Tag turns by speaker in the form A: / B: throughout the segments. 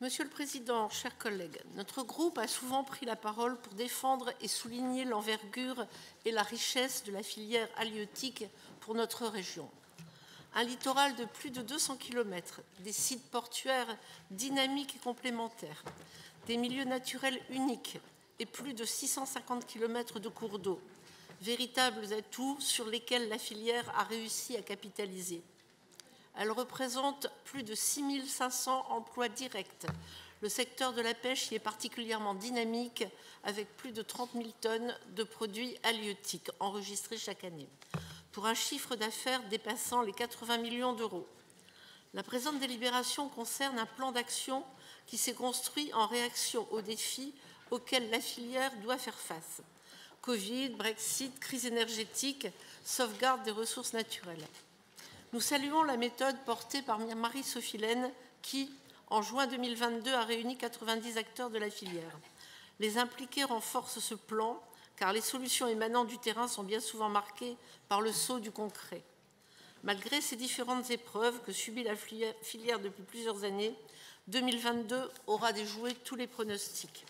A: Monsieur le Président, chers collègues, notre groupe a souvent pris la parole pour défendre et souligner l'envergure et la richesse de la filière halieutique pour notre région. Un littoral de plus de 200 km, des sites portuaires dynamiques et complémentaires, des milieux naturels uniques et plus de 650 km de cours d'eau, véritables atouts sur lesquels la filière a réussi à capitaliser. Elle représente plus de 6 500 emplois directs. Le secteur de la pêche y est particulièrement dynamique, avec plus de 30 000 tonnes de produits halieutiques enregistrés chaque année, pour un chiffre d'affaires dépassant les 80 millions d'euros. La présente délibération concerne un plan d'action qui s'est construit en réaction aux défis auxquels la filière doit faire face. Covid, Brexit, crise énergétique, sauvegarde des ressources naturelles. Nous saluons la méthode portée par Marie-Sophie Laine qui, en juin 2022, a réuni 90 acteurs de la filière. Les impliqués renforcent ce plan car les solutions émanant du terrain sont bien souvent marquées par le sceau du concret. Malgré ces différentes épreuves que subit la filière depuis plusieurs années, 2022 aura déjoué tous les pronostics.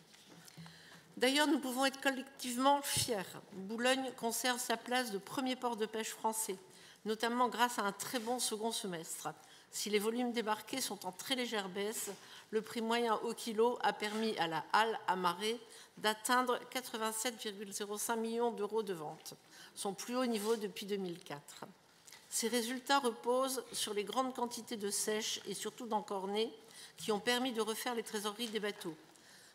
A: D'ailleurs, nous pouvons être collectivement fiers. Boulogne conserve sa place de premier port de pêche français, notamment grâce à un très bon second semestre. Si les volumes débarqués sont en très légère baisse, le prix moyen au kilo a permis à la halle amarrée d'atteindre 87,05 millions d'euros de vente, son plus haut niveau depuis 2004. Ces résultats reposent sur les grandes quantités de sèche et surtout d'encornés qui ont permis de refaire les trésoreries des bateaux.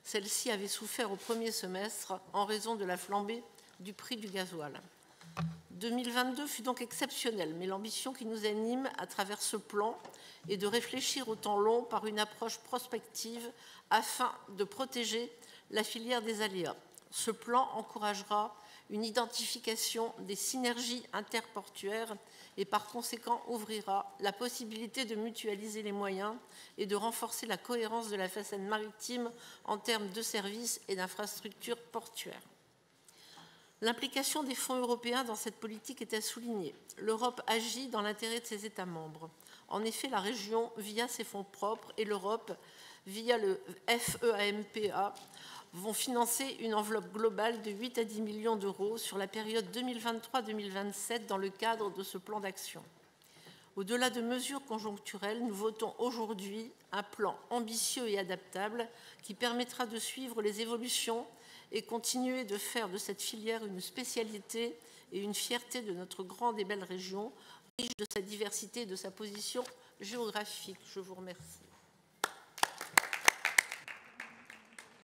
A: Celles-ci avaient souffert au premier semestre en raison de la flambée du prix du gasoil. 2022 fut donc exceptionnel, mais l'ambition qui nous anime à travers ce plan est de réfléchir au temps long par une approche prospective afin de protéger la filière des aléas. Ce plan encouragera une identification des synergies interportuaires et par conséquent ouvrira la possibilité de mutualiser les moyens et de renforcer la cohérence de la façade maritime en termes de services et d'infrastructures portuaires. L'implication des fonds européens dans cette politique est à souligner. L'Europe agit dans l'intérêt de ses États membres. En effet, la région, via ses fonds propres, et l'Europe, via le FEAMPA, vont financer une enveloppe globale de 8 à 10 millions d'euros sur la période 2023-2027 dans le cadre de ce plan d'action. Au-delà de mesures conjoncturelles, nous votons aujourd'hui un plan ambitieux et adaptable qui permettra de suivre les évolutions et continuer de faire de cette filière une spécialité et une fierté de notre grande et belle région, riche de sa diversité et de sa position géographique. Je vous remercie.